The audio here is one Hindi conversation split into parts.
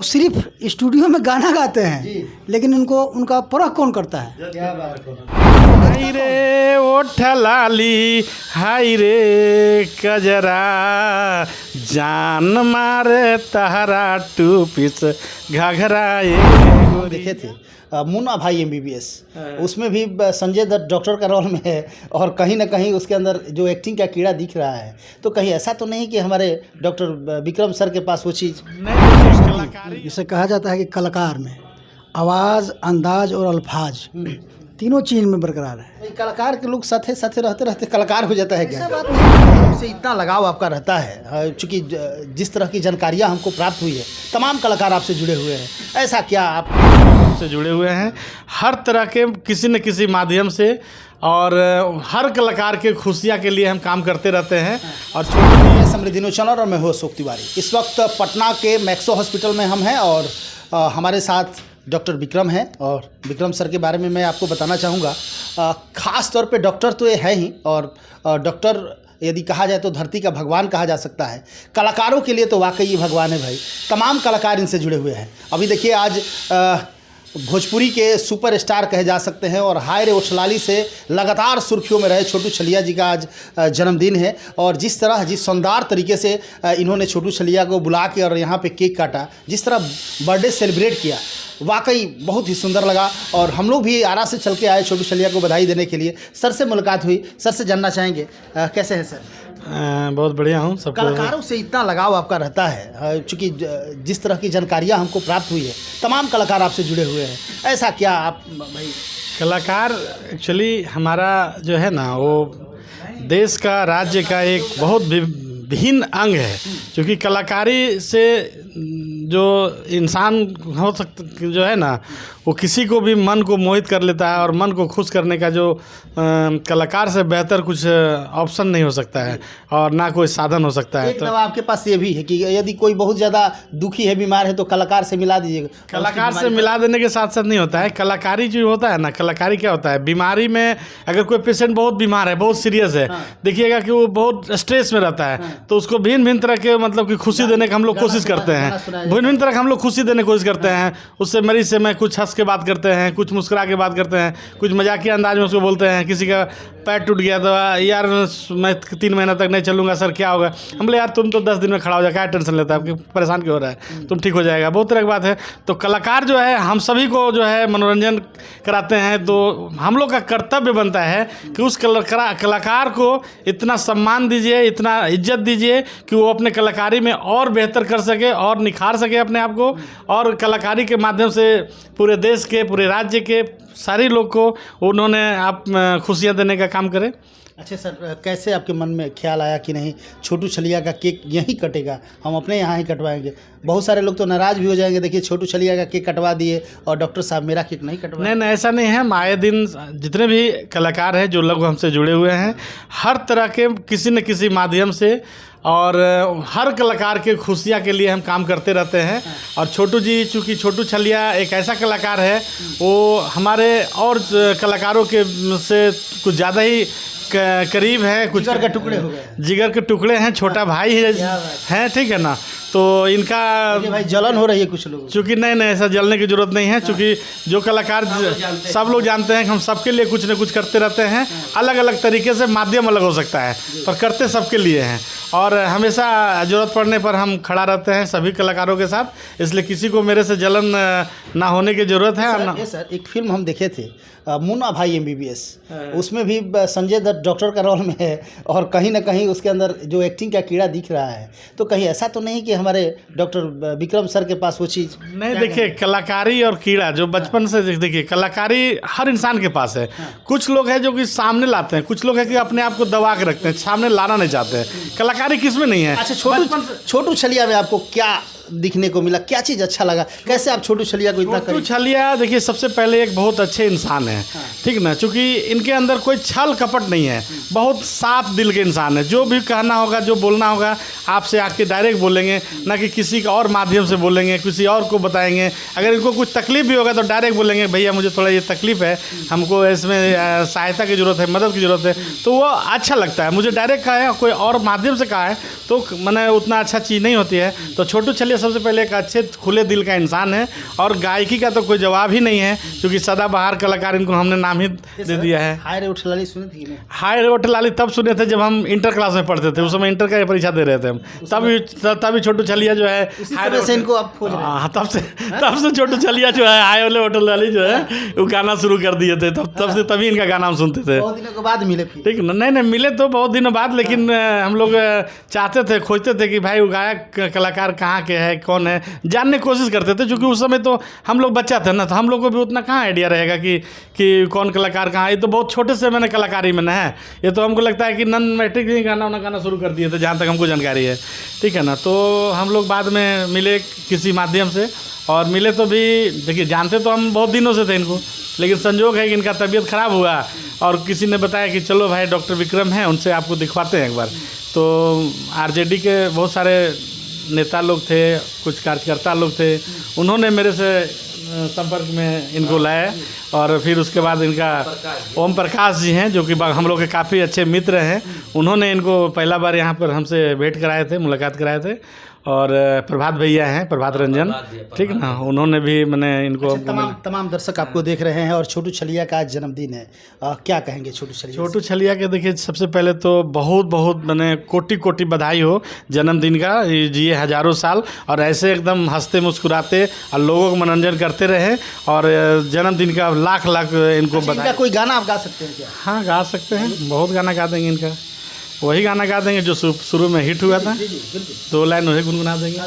सिर्फ स्टूडियो में गाना गाते हैं, लेकिन उनको उनका परख कौन करता है? क्या बात है। हाय रे ओठ लाली, हाय रे कजरा, जान मारे तहरा टू पीस घघरा। हम देखे थे मुन्ना भाई एमबीबीएस, उसमें भी संजय दत्त डॉक्टर का रोल में है और कहीं ना कहीं उसके अंदर जो एक्टिंग का कीड़ा दिख रहा है। तो कहीं ऐसा तो नहीं कि हमारे डॉक्टर विक्रम सर के पास वो चीज़ जिसे कहा जाता है कि कलाकार में आवाज़, अंदाज और अल्फाज तीनों चीज़ में बरकरार है। कलाकार के लोग साथे साथे रहते रहते कलाकार हो जाता है क्या? बात नहीं, उससे इतना लगाव आपका रहता है चूँकि जिस तरह की जानकारियाँ हमको प्राप्त हुई है, तमाम कलाकार आपसे जुड़े हुए हैं। ऐसा क्या आप से जुड़े हुए हैं हर तरह के किसी न किसी माध्यम से, और हर कलाकार के खुशियाँ के लिए हम काम करते रहते हैं। और समृद्धि चैनल और मैं हूँ अशोक तिवारी। इस वक्त पटना के मैक्सो हॉस्पिटल में हम हैं और हमारे साथ डॉक्टर विक्रम हैं। और विक्रम सर के बारे में मैं आपको बताना चाहूँगा, ख़ास तौर पे डॉक्टर तो ये है ही, और डॉक्टर यदि कहा जाए तो धरती का भगवान कहा जा सकता है। कलाकारों के लिए तो वाकई ये भगवान है भाई। तमाम कलाकार इनसे जुड़े हुए हैं। अभी देखिए आज भोजपुरी के सुपरस्टार कहे जा सकते हैं और हाय रे ओछलाली से लगातार सुर्खियों में रहे छोटू छलिया जी का आज जन्मदिन है। और जिस तरह जिस शानदार तरीके से इन्होंने छोटू छलिया को बुला के और यहाँ पे केक काटा, जिस तरह बर्थडे सेलिब्रेट किया, वाकई बहुत ही सुंदर लगा। और हम लोग भी आरा से चल के आए छोटू छलिया को बधाई देने के लिए। सर से मुलाकात हुई, सर से जानना चाहेंगे कैसे हैं सर? बहुत बढ़िया हूँ। सब कलाकारों से इतना लगाव आपका रहता है चूँकि जिस तरह की जानकारियाँ हमको प्राप्त हुई है, तमाम कलाकार आपसे जुड़े हुए हैं। ऐसा क्या आप भाई? कलाकार एक्चुअली हमारा जो है ना, वो देश का, राज्य का एक बहुत भिन्न अंग है। क्योंकि कलाकारी से जो इंसान हो सकता जो है ना, वो किसी को भी मन को मोहित कर लेता है, और मन को खुश करने का जो कलाकार से बेहतर कुछ ऑप्शन नहीं हो सकता है और ना कोई साधन हो सकता है। एक दवा आपके पास ये भी है कि यदि कोई बहुत ज़्यादा दुखी है, बीमार है, तो कलाकार से मिला दीजिएगा। कलाकार से मिला देने के साथ साथ नहीं होता है। कलाकारी जो होता है ना, कलाकारी क्या होता है, बीमारी में अगर कोई पेशेंट बहुत बीमार है, बहुत सीरियस है, देखिएगा कि वो बहुत स्ट्रेस में रहता है, तो उसको भिन्न भिन्न तरह के मतलब कि खुशी देने की हम लोग कोशिश करते हैं। भिन्न भिन्न तरह के हम लोग खुशी देने की कोशिश करते हैं। उससे मरीज से मैं कुछ हंस के बात करते हैं, कुछ मुस्कुरा के बात करते हैं, कुछ मजाकिया अंदाज में उसको बोलते हैं। किसी का पैर टूट गया तो यार मैं 3 महीना तक नहीं चलूँगा सर, क्या होगा? हम बोले यार तुम तो 10 दिन में खड़ा हो जाए, क्या टेंशन लेता है, परेशान क्यों हो रहा है, तुम ठीक हो जाएगा। बहुत तरह की बात है। तो कलाकार जो है हम सभी को जो है मनोरंजन कराते हैं। तो हम लोग का कर्तव्य बनता है कि उस कलाकार को इतना सम्मान दीजिए, इतना इज्जत दीजिए कि वो अपने कलाकारी में और बेहतर कर सके और निखार सके अपने आप को, और कलाकारी के माध्यम से पूरे देश के, पूरे राज्य के सारे लोग को उन्होंने आप खुशियाँ देने का काम करें। अच्छा सर, कैसे आपके मन में ख्याल आया कि नहीं छोटू छलिया का केक यहीं कटेगा, हम अपने यहाँ ही कटवाएंगे? बहुत सारे लोग तो नाराज़ भी हो जाएंगे, देखिए छोटू छलिया का केक कटवा दिए और डॉक्टर साहब मेरा केक नहीं कटवाए। नहीं, ऐसा नहीं है। हम आए दिन जितने भी कलाकार हैं, जो लोग हमसे जुड़े हुए हैं, हर तरह के किसी न किसी माध्यम से, और हर कलाकार के खुशियाँ के लिए हम काम करते रहते हैं। और छोटू जी, चूँकि छोटू छलिया एक ऐसा कलाकार है, वो हमारे और कलाकारों के से कुछ ज़्यादा ही करीब है। कुछ जिगर के टुकड़े हो गए, जिगर के टुकड़े हैं, छोटा भाई है, ठीक है ना। तो इनका भाई जलन हो रही है कुछ लोग, चूँकि नहीं, ऐसा जलने की ज़रूरत नहीं है। चूँकि जो कलाकार सब लोग जानते हैं कि हम सबके लिए कुछ न कुछ करते रहते हैं। अलग अलग तरीके से माध्यम अलग हो सकता है, पर करते सबके लिए हैं। और हमेशा ज़रूरत पड़ने पर हम खड़ा रहते हैं सभी कलाकारों के साथ। इसलिए किसी को मेरे से जलन ना होने की ज़रूरत है। सर एक फिल्म हम देखे थे मुन्ना भाई एमबीबीएस, उसमें भी संजय दत्त डॉक्टर का रोल में है और कहीं ना कहीं उसके अंदर जो एक्टिंग का कीड़ा दिख रहा है। तो कहीं ऐसा तो नहीं कि हमारे डॉक्टर विक्रम सर के पास वो चीज़ नहीं? देखिए, कलाकारी और कीड़ा जो बचपन से, देखिए कलाकारी हर इंसान के पास है। कुछ लोग हैं जो कि सामने लाते हैं, कुछ लोग हैं कि अपने आप को दबा के रखते हैं, सामने लाना नहीं चाहते हैं। कलाकारी किसमें नहीं है। अच्छा, छोटू छलिया में आपको क्या दिखने को मिला, क्या चीज़ अच्छा लगा, कैसे आप छोटू छलिया को इतना? छोटू छलिया देखिए, सबसे पहले एक बहुत अच्छे इंसान है, ठीक ना। चूँकि इनके अंदर कोई छल कपट नहीं है, बहुत साफ दिल के इंसान है। जो भी कहना होगा, जो बोलना होगा, आपसे आके डायरेक्ट बोलेंगे, ना कि किसी का और माध्यम से बोलेंगे, किसी और को बताएंगे। अगर इनको कुछ तकलीफ भी होगा तो डायरेक्ट बोलेंगे, भैया मुझे थोड़ा ये तकलीफ है, हमको इसमें सहायता की ज़रूरत है, मदद की ज़रूरत है। तो वो अच्छा लगता है। मुझे डायरेक्ट कहा है, कोई और माध्यम से कहा है तो मैंने उतना अच्छा चीज़ नहीं होती है। तो छोटू छलिया लिए सबसे पहले एक अच्छे खुले दिल का इंसान है, और गायकी का तो कोई जवाब ही नहीं है, क्योंकि सदाबहार कलाकार इनको हमने नाम ही दे दिया है। हाय रे उठ लाली सुनी थी? हाय रे उठ लाली तब सुने थे जब हम इंटर क्लास में पढ़ते थे, उस समय इंटर का परीक्षा दे रहे थे हम, तभी छोटू छलिया जो है से इनको आप खोज रहे हैं। हाँ, तब से छोटू छलिया जो है हाय वाले होटल वाली जो है वो गाना शुरू कर दिए थे, तब से तभी इनका गाना हम सुनते थे। बहुत दिनों के बाद मिले फिर? ठीक ना, नहीं मिले तो बहुत दिनों बाद, लेकिन हम लोग चाहते थे, खोजते थे कि भाई वो गायक कलाकार कहाँ के है, कौन है, जानने की कोशिश करते थे, क्योंकि उस समय तो हम लोग बच्चा थे ना, तो हम लोग को भी उतना कहाँ आइडिया रहेगा कि कौन कलाकार कहाँ। ये तो बहुत छोटे से मैंने कलाकारी में है, ये तो हमको लगता है कि नन मैट्रिक में गाना शुरू कर दिए थे, जहाँ तक हमको जानकारी है। ठीक है ना, तो हम लोग बाद में मिले किसी माध्यम से, और मिले तो भी देखिए जानते तो हम बहुत दिनों से थे इनको, लेकिन संजोग है कि इनका तबीयत ख़राब हुआ और किसी ने बताया कि चलो भाई डॉक्टर विक्रम हैं, उनसे आपको दिखवाते हैं एक बार। तो आरजेडी के बहुत सारे नेता लोग थे, कुछ कार्यकर्ता लोग थे, उन्होंने मेरे से संपर्क में इनको लाया, और फिर उसके बाद इनका ओम प्रकाश जी हैं जो कि हम लोग के काफ़ी अच्छे मित्र हैं, उन्होंने इनको पहला बार यहाँ पर हमसे भेंट कराए थे, मुलाकात कराए थे। और प्रभात भैया हैं, प्रभात रंजन, ठीक ना, उन्होंने भी मैंने इनको। अच्छा, तमाम दर्शक आपको देख रहे हैं और छोटू छलिया का आज जन्मदिन है, क्या कहेंगे छोटू छलिया? छोटू छलिया के देखिए सबसे पहले तो बहुत बहुत मैंने कोटि कोटि बधाई हो जन्मदिन का, जिए हज़ारों साल और ऐसे एकदम हंसते मुस्कुराते और लोगों को मनोरंजन करते रहे, और जन्मदिन का लाख लाख इनको बधाई। कोई गाना आप गा सकते हैं क्या? हाँ, गा सकते हैं, बहुत गाना गा देंगे इनका, वही गाना गा देंगे जो शुरू में हिट हुआ था, 2 लाइन वही गुनगुना देंगे।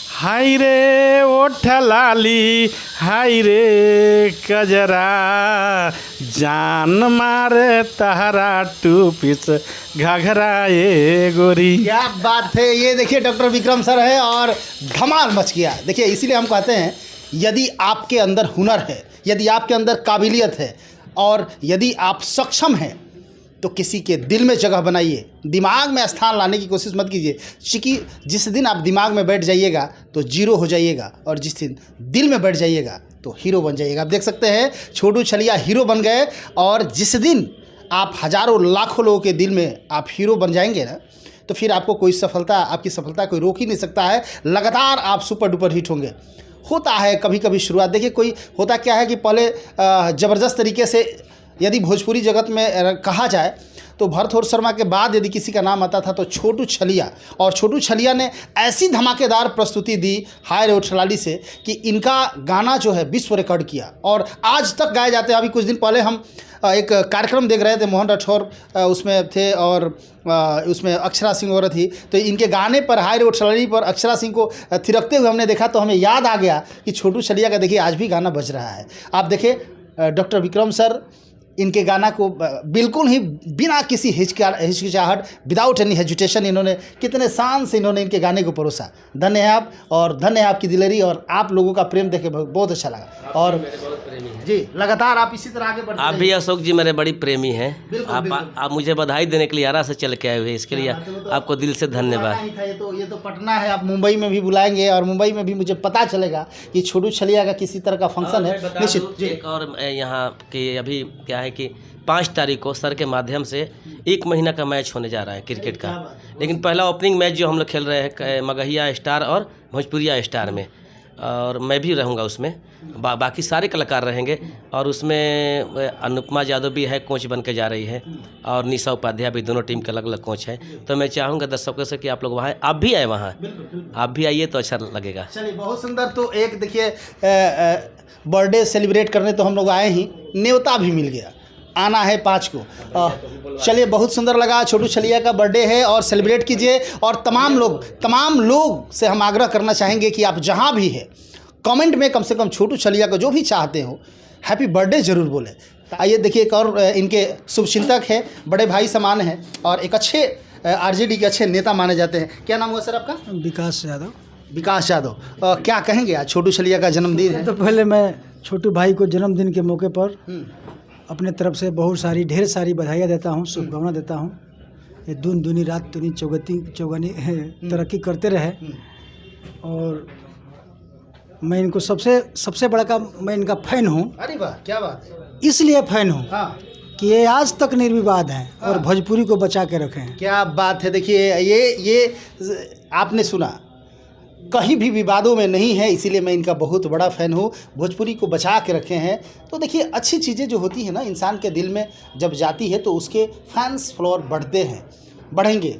हाय रे ओठ लाली, हाय रे कजरा, जान मारे तहरा टू पीस घाघरा ये गोरी। क्या बात है, ये देखिए डॉक्टर विक्रम सर है और धमाल मच गया। देखिए इसीलिए हम कहते हैं यदि आपके अंदर हुनर है, यदि आपके अंदर काबिलियत है, और यदि आप सक्षम हैं, तो किसी के दिल में जगह बनाइए, दिमाग में स्थान लाने की कोशिश मत कीजिए, क्योंकि जिस दिन आप दिमाग में बैठ जाइएगा तो जीरो हो जाइएगा, और जिस दिन दिल में बैठ जाइएगा तो हीरो बन जाइएगा। आप देख सकते हैं छोटू छलिया हीरो बन गए, और जिस दिन आप हज़ारों लाखों लोगों के दिल में आप हीरो बन जाएंगे ना, तो फिर आपको कोई सफलता, आपकी सफलता कोई रोक ही नहीं सकता है, लगातार आप सुपर डुपर हिट होंगे। होता है कभी कभी शुरुआत, देखिए कोई होता क्या है कि पहले ज़बरदस्त तरीके से यदि भोजपुरी जगत में कहा जाए तो भरतौर शर्मा के बाद यदि किसी का नाम आता था तो छोटू छलिया, और छोटू छलिया ने ऐसी धमाकेदार प्रस्तुति दी हाय रे उठ लाली से कि इनका गाना जो है विश्व रिकॉर्ड किया और आज तक गाए जाते हैं। अभी कुछ दिन पहले हम एक कार्यक्रम देख रहे थे, मोहन राठौर उसमें थे और उसमें अक्षरा सिंह वगैरह थी, तो इनके गाने पर हाय रे उठ लाली पर अक्षरा सिंह को थिरकते हुए हमने देखा, तो हमें याद आ गया कि छोटू छलिया का देखिए आज भी गाना बज रहा है। आप देखिए डॉक्टर विक्रम सर इनके गाना को बिल्कुल ही बिना किसी हिचकिचाहट, विदाउट एनी हेजिटेशन, इन्होंने कितने शान से इन्होंने इनके गाने को परोसा। धन्य है आप, और धन्य है आपकी दिलेरी, और आप लोगों का प्रेम देखे बहुत अच्छा लगा। और जी लगातार आप इसी तरह आगे बढ़ते आप भी अशोक जी मेरे बड़ी प्रेमी हैं। आप मुझे बधाई देने के लिए आरा से चल के आए हुए, इसके लिए आपको दिल से धन्यवाद। ये तो पटना है, आप मुंबई में भी बुलाएंगे और मुंबई में भी मुझे पता चलेगा कि छोटू छलिया का किसी तरह का फंक्शन है निश्चित। एक और यहाँ के अभी क्या है कि 5 तारीख को सर के माध्यम से 1 महीना का मैच होने जा रहा है क्रिकेट का, लेकिन पहला ओपनिंग मैच जो हम लोग खेल रहे हैं मगहिया स्टार और भोजपुरिया स्टार में, और मैं भी रहूँगा उसमें, बाकी सारे कलाकार रहेंगे, और उसमें अनुपमा यादव भी है, कोच बन के जा रही है, और निशा उपाध्याय भी, दोनों टीम के अलग अलग कोच हैं। तो मैं चाहूँगा दर्शकों से कि आप लोग वहाँ, आप भी आए वहाँ, आप भी आइए तो अच्छा लगेगा। चलिए बहुत सुंदर। तो एक देखिए बर्थडे सेलिब्रेट करने तो हम लोग आए ही, न्योता भी मिल गया, आना है 5 को। चलिए बहुत सुंदर लगा, छोटू छलिया का बर्थडे है और सेलिब्रेट कीजिए। और तमाम लोग से हम आग्रह करना चाहेंगे कि आप जहां भी है कमेंट में कम से कम छोटू छलिया को जो भी चाहते हो हैप्पी बर्थडे ज़रूर बोले। आइए देखिए एक और इनके शुभचिंतक है, बड़े भाई समान हैं और एक अच्छे आरजेडी के अच्छे नेता माने जाते हैं। क्या नाम हुआ सर आपका? विकास यादव। विकास यादव, क्या कहेंगे आज छोटू छलिया का जन्मदिन है? तो पहले मैं छोटू भाई को जन्मदिन के मौके पर अपने तरफ से ढेर सारी बधाइयाँ देता हूँ, शुभकामना देता हूँ। ये दूनी रात दूनी चौगनी तरक्की करते रहे, और मैं इनको सबसे बड़ा का मैं इनका फ़ैन हूँ। अरे वाह, क्या बात है। इसलिए फ़ैन हूँ हाँ कि ये आज तक निर्विवाद हैं और भोजपुरी को बचा के रखे हैं। क्या बात है। देखिए ये आपने सुना, कहीं भी विवादों में नहीं है, इसीलिए मैं इनका बहुत बड़ा फ़ैन हूँ। भोजपुरी को बचा के रखे हैं। तो देखिए, अच्छी चीज़ें जो होती हैं ना इंसान के दिल में जब जाती है तो उसके फैंस फॉलोअर बढ़ते हैं, बढ़ेंगे।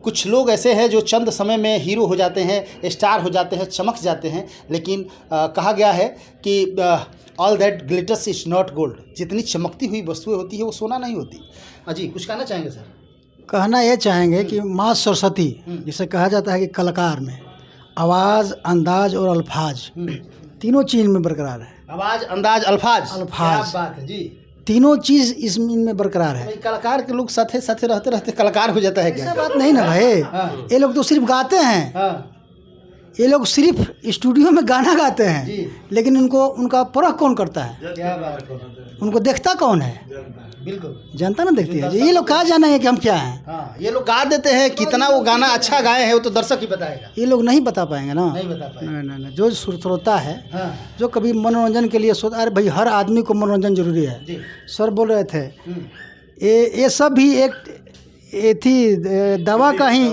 कुछ लोग ऐसे हैं जो चंद समय में हीरो हो जाते हैं, स्टार हो जाते हैं, चमक जाते हैं, लेकिन कहा गया है कि all that glitters is not gold. जितनी चमकती हुई वस्तुएं होती है वो सोना नहीं होती। अजी कुछ कहना चाहेंगे सर? कहना ये चाहेंगे कि माँ सरस्वती, जिसे कहा जाता है कि कलाकार में आवाज़, अंदाज और अल्फाज तीनों चीज़ में बरकरार है। आवाज़, अंदाज, अल्फाज, अल्फाज। क्या बात है जी। तीनों चीज़ इनमें बरकरार है। भाई कलाकार के लोग साथे साथे रहते रहते कलाकार हो जाता है क्या? ऐसा बात नहीं ना भाई। हाँ। ये लोग तो सिर्फ गाते हैं, हाँ ये लोग सिर्फ स्टूडियो में गाना गाते जी। हैं, लेकिन उनका परख कौन करता है? क्या बात है, उनको देखता कौन है? बिल्कुल जनता ना देखती है। ये लोग कहा जाना है कि हम क्या हैं। हाँ। ये लोग गा देते हैं, कितना वो गाना अच्छा गाए हैं वो तो दर्शक ही बताएगा, ये लोग नहीं बता पाएंगे ना। नहीं बता पाएगा। नहीं, जो श्रोता है, हाँ जो कभी मनोरंजन के लिए सोचता, अरे भाई हर आदमी को मनोरंजन जरूरी है। जी। सर बोल रहे थे हम्म। ये सब भी ये थी दवा का ही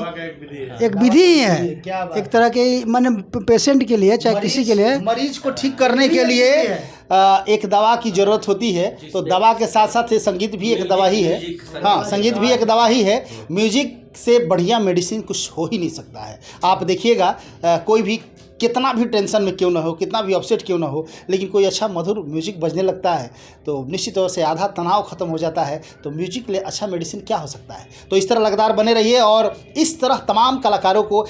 एक विधि ही है। क्या बात एक तरह के माने पेशेंट के लिए, चाहे किसी के लिए, मरीज को ठीक करने के लिए एक दवा की जरूरत होती है। तो दवा के साथ साथ ये संगीत भी एक दवा ही है। हाँ, संगीत भी एक दवा ही है। म्यूजिक से बढ़िया मेडिसिन कुछ हो ही नहीं सकता है। आप देखिएगा, कोई भी कितना भी टेंशन में क्यों ना हो, कितना भी अपसेट क्यों ना हो, लेकिन कोई अच्छा मधुर म्यूजिक बजने लगता है तो निश्चित तौर से आधा तनाव खत्म हो जाता है। तो म्यूजिक के लिए अच्छा मेडिसिन क्या हो सकता है। तो इस तरह लगातार बने रहिए और इस तरह तमाम कलाकारों को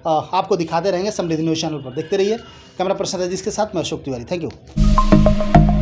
आपको दिखाते रहेंगे समृद्धि न्यूज़ चैनल पर। देखते रहिए। कैमरा पर्सन रजीश के साथ मैं अशोक तिवारी। Thank you.